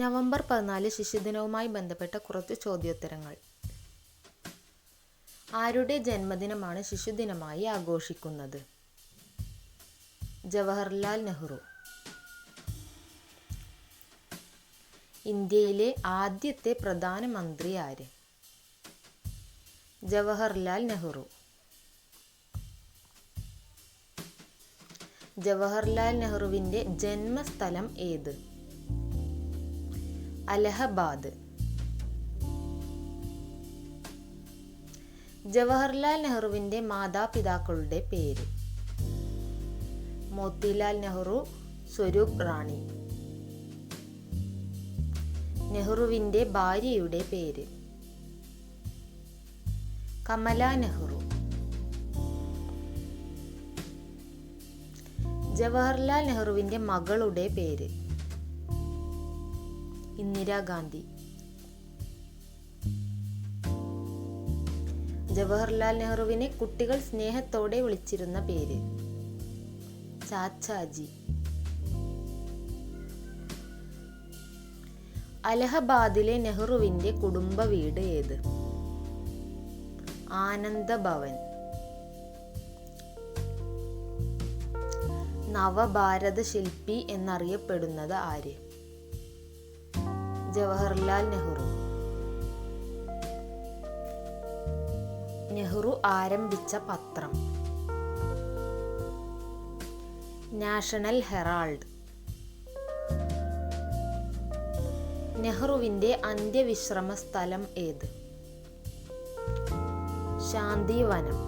November 14 ശിശുദിനവുമായി ബന്ധപ്പെട്ട കുറച്ച് ചോദ്യോത്തരങ്ങൾ. ആരുടെ ജന്മദിനമാണ് ശിശുദിനമായി ആഘോഷിക്കുന്നത്? ജവഹർലാൽ നെഹ്റു. ഇന്ത്യയിലെ ആദ്യത്തെ പ്രധാനമന്ത്രി ആര്? ജവഹർലാൽ നെഹ്റു. ജവഹർലാൽ നെഹ്റുവിൻ്റെ ജന്മസ്ഥലം ഏത്? അലഹബാദ്. ജവഹർലാൽ നെഹ്റുവിൻ്റെ മാതാപിതാക്കളുടെ പേര്? മോത്തിലാൽ നെഹ്റു, സ്വരൂപ് റാണി. നെഹ്റുവിൻ്റെ ഭാര്യയുടെ പേര്? കമല നെഹ്റു. ജവഹർലാൽ നെഹ്റുവിൻ്റെ മകളുടെ പേര്? ഇന്ദിരാഗാന്ധി. ജവഹർലാൽ നെഹ്റുവിനെ കുട്ടികൾ സ്നേഹത്തോടെ വിളിച്ചിരുന്ന പേര്? ചാച്ചാജി. അലഹബാദിലെ നെഹ്റുവിൻ്റെ കുടുംബ വീട് ഏത്? ആനന്ദ ഭവൻ. നവഭാരത ശില്പി എന്നറിയപ്പെടുന്നത് ആര്? ജവഹർലാൽ നെഹ്റു. നെഹ്റു ആരംഭിച്ച പത്രം? National Herald. നെഹ്റുവിൻ്റെ അന്ത്യവിശ്രമ സ്ഥലം ഏത്? ശാന്തിവനം.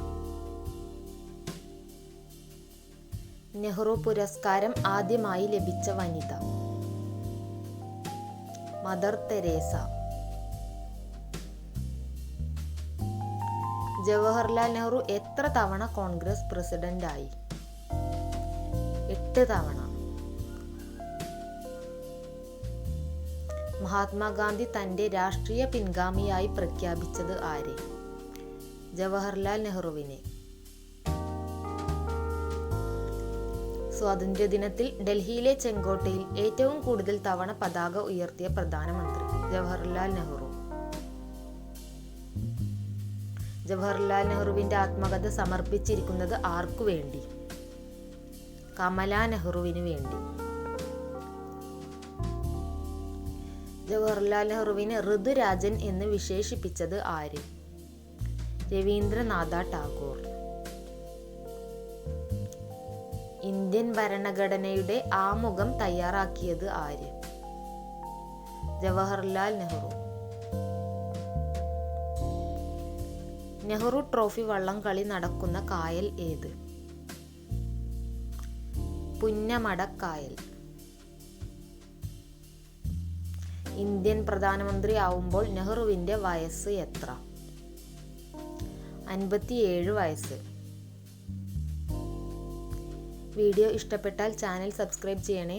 നെഹ്റു പുരസ്കാരം ആദ്യമായി ലഭിച്ച വനിത? Mother Teresa. ജവഹർലാൽ നെഹ്റു എത്ര തവണ കോൺഗ്രസ് പ്രസിഡന്റായി? 8 തവണ. മഹാത്മാഗാന്ധി തൻ്റെ രാഷ്ട്രീയ പിൻഗാമിയായി പ്രഖ്യാപിച്ചത് ആരെ? ജവഹർലാൽ നെഹ്റുവിനെ. സ്വാതന്ത്ര്യദിനത്തിൽ ഡൽഹിയിലെ ചെങ്കോട്ടയിൽ ഏറ്റവും കൂടുതൽ തവണ പതാക ഉയർത്തിയ പ്രധാനമന്ത്രി? ജവഹർലാൽ നെഹ്റു. ജവഹർലാൽ നെഹ്റുവിൻ്റെ ആത്മകഥ സമർപ്പിച്ചിരിക്കുന്നത് ആർക്കു വേണ്ടി? കമല നെഹ്റുവിന് വേണ്ടി. ജവഹർലാൽ നെഹ്റുവിനെ ഋതുരാജൻ എന്ന് വിശേഷിപ്പിച്ചത് ആര്? രവീന്ദ്രനാഥ ടാഗോർ. ഇന്ത്യൻ ഭരണഘടനയുടെ ആമുഖം തയ്യാറാക്കിയത് ആര്? ജവഹർലാൽ നെഹ്റു. നെഹ്റു ട്രോഫി വള്ളംകളി നടക്കുന്ന കായൽ ഏത്? പുന്നമടക്കായൽ. ഇന്ത്യൻ പ്രധാനമന്ത്രി ആവുമ്പോൾ നെഹ്റുവിൻ്റെ വയസ്സ് എത്ര? 57 വയസ്സ്. വീഡിയോ ഇഷ്ടപ്പെട്ടാൽ ചാനൽ സബ്സ്ക്രൈബ് ചെയ്യണേ.